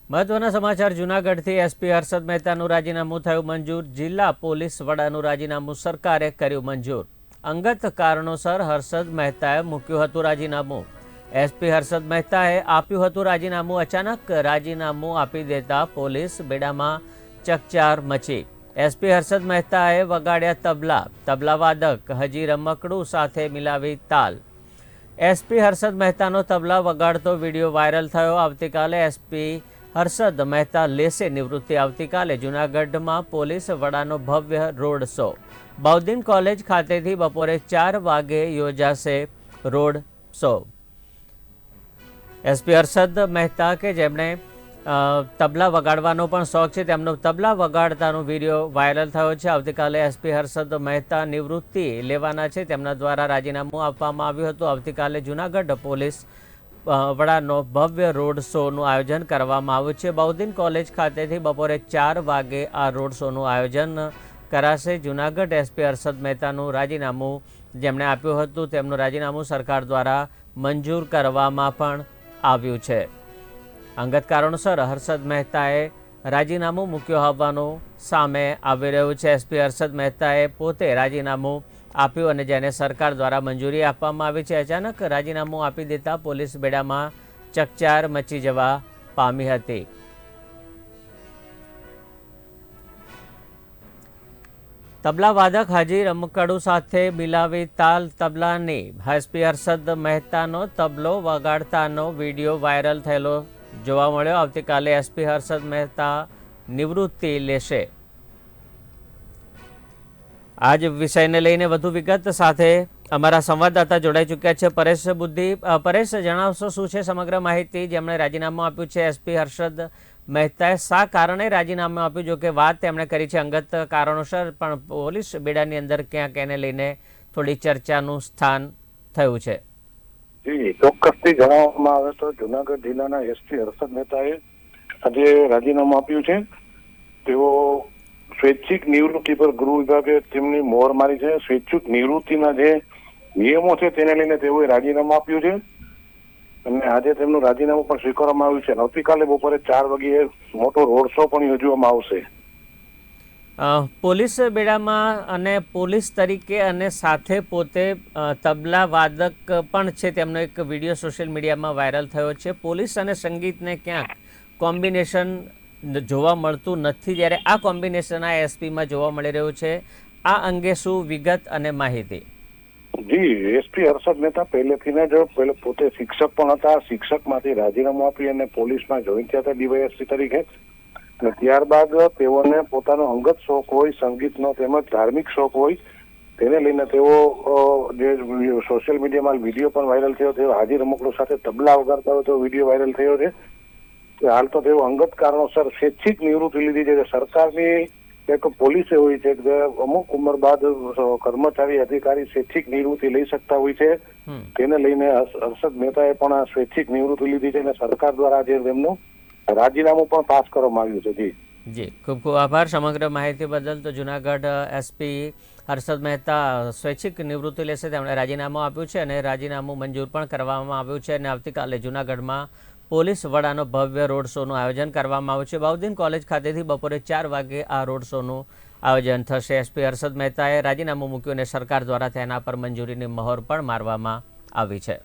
મહત્વના સમાચાર જૂનાગઢથી એસપી હર્ષદ મહેતાનું રાજીનામું થયું મંજૂર। જિલ્લા પોલીસ વડાનું રાજીનામું સરકારે કર્યું મંજૂર। અંગત કારણોસર હર્ષદ મહેતાએ મૂક્યું હતું રાજીનામું। એસપી હર્ષદ મહેતાએ આપ્યું હતું રાજીનામું। અચાનક રાજીનામું આપી દેતા પોલીસ બેડામાં ચકચાર મચી। એસપી હર્ષદ મહેતાએ વગાડ્યા તબલા। તબલાવાદક હજી રમકડું સાથે મિલાવી તાલ। એસપી હર્ષદ મહેતાનો તબલા વગાડતો વિડીયો વાયરલ થયો। આવતીકાલે એસપી હર્ષદ મહેતા લેશે નિવૃત્તિ। આવતીકાલે જૂનાગઢમાં પોલીસ વડાનો ભવ્ય રોડ શો। બૌદ્ધિન કોલેજ ખાતેથી બપોરે 4 વાગે યોજાશે road show. SP Harshad Mehta કે જેમણે તબલા વગાડવાનો પણ શોખ છે, તેમનો તબલા વગાડતાનો વિડીયો વાયરલ થયો છે। આવતીકાલે એસપી હર્ષદ મહેતા નિવૃત્તિ લેવાના છે, તેમના દ્વારા રાજીનામું આપવામાં આવ્યું હતું। આવતીકાલે જૂનાગઢ પોલીસ વડાનો ભવ્ય રોડ શોનું આયોજન કરવામાં આવ્યું છે। બૌદ્ધિન કોલેજ ખાતેથી બપોરે 4 વાગે આ રોડ શોનું આયોજન કરાશે। જૂનાગઢ એસપી હર્ષદ મહેતાનું રાજીનામું જેમણે આપ્યું હતું તેમનું રાજીનામું સરકાર દ્વારા મંજૂર કરવામાં પણ આવ્યું છે। અંગત કારણોસર હર્ષદ મહેતાએ રાજીનામું મૂક્યું હોવાનું સામે આવી રહ્યું છે। એસપી હર્ષદ મહેતાએ પોતે રાજીનામું આપ્યું અને જેને સરકાર દ્વારા મંજૂરી આપવામાં આવી છે। અચાનક રાજીનામું આપી દેતા પોલીસ બેડામાં ચકચાર મચી જવા પામી હતી। તબલાવાદક હાજી રમકડું સાથે મિલાવી તાલ તબલાની એસપી હર્ષદ મહેતાનો તબલો વગાડતાનો વિડીયો વાયરલ થયેલો જોવા મળ્યો। આવતીકાલે એસપી હર્ષદ મહેતા નિવૃત્તિ લેશે। આજ વિષયને લઈને વધુ વિગત સાથે અમારા સંવાદદાતા જોડાઈ ચૂક્યા છે પરેશ બુદ્ધિ। પરેશ, જણાવશો શું છે સમગ્ર માહિતી? જેમણે રાજીનામું આપ્યું છે એસપી હર્ષદ મહેતાએ શા કારણે રાજીનામું આપ્યું? જો કે વાત તેમણે કરી છે અંગત કારણોસર, પણ પોલીસ બેડાની અંદર ક્યાંક એને લઈને થોડી ચર્ચાનું સ્થાન થયું છે। જી, ચોક્કસથી જણાવવામાં આવે તો જૂનાગઢ જિલ્લાના એસપી હર્ષદ મહેતાએ આજે રાજીનામું આપ્યું છે। તેઓ સ્વૈચ્છિક નિવૃત્તિ પર ગૃહ વિભાગે તેમની મોહર મારી છે। સ્વૈચ્છિક નિવૃત્તિના જે નિયમો છે તેને લઈને તેઓએ રાજીનામું આપ્યું છે અને આજે તેમનું રાજીનામું પણ સ્વીકારવામાં આવ્યું છે। આવતીકાલે બપોરે 4 વાગ્યે મોટો રોડ શો પણ યોજવામાં આવશે। પોલીસ બેડામાં અને પોલીસ તરીકે અને સાથે પોતે તબલા વાદક પણ છે, તેમનો એક વિડીયો સોશિયલ મીડિયામાં વાયરલ થયો છે। પોલીસ અને સંગીતને ક્યાંક કોમ્બિનેશન જોવા મળતું નથી, જ્યારે આ કોમ્બિનેશન આ એસપીમાં જોવા મળી રહ્યું છે। આ અંગે શું વિગત અને માહિતી? જી, એસપી હર્ષદ મહેતા પહેલેથી જ પોતે શિક્ષક પણ હતા। શિક્ષકમાંથી રાજીનામું આપી અને પોલીસમાં જોઈન થયા હતા ડીવાયએસપી તરીકે અને ત્યારબાદ તેઓને પોતાનો અંગત શોખ હોય સંગીતનો તેમજ ધાર્મિક શોખ હોય તેને લઈને તેઓ જે સોશિયલ મીડિયામાં વિડીયો પણ વાયરલ થયો, તેઓ હાજી રમકડું સાથે તબલા વગાડતા હોય તો વિડીયો વાયરલ થયો છે। હાલ તો તેઓ અંગત કારણોસર સ્વૈચ્છિક નિવૃત્તિ લીધી છે। સરકારની એક પોલિસી હોય છે કે અમુક ઉંમર બાદ કર્મચારી અધિકારી સ્વૈચ્છિક નિવૃત્તિ લઈ શકતા હોય છે, તેને લઈને હર્ષદ મહેતાએ પણ આ સ્વૈચ્છિક નિવૃત્તિ લીધી છે અને સરકાર દ્વારા આજે તેમનું રાજીનામું પણ પાસ કરવામાં આવ્યું છે। જી, ખૂબ ખૂબ આભાર સમગ્ર માહિતી બદલ। તો જૂનાગઢ એસપી હર્ષદ મહેતા સ્વૈચ્છિક નિવૃત્તિ લેશે, તેમણે રાજીનામું આપ્યું છે અને રાજીનામું મંજૂર પણ કરવામાં આવ્યું છે અને આવતીકાલે જૂનાગઢમાં પોલીસ વડાનો ભવ્ય રોડ શોનું આયોજન કરવામાં આવ્યું છે। બૌદ્ધિન કોલેજ ખાતેથી બપોરે 4 વાગે આ રોડ શોનું આયોજન થશે। એસપી હર્ષદ મહેતાએ રાજીનામું મૂક્યું અને સરકાર દ્વારા તેના પર મંજૂરીની મહોર પણ મારવામાં આવી છે।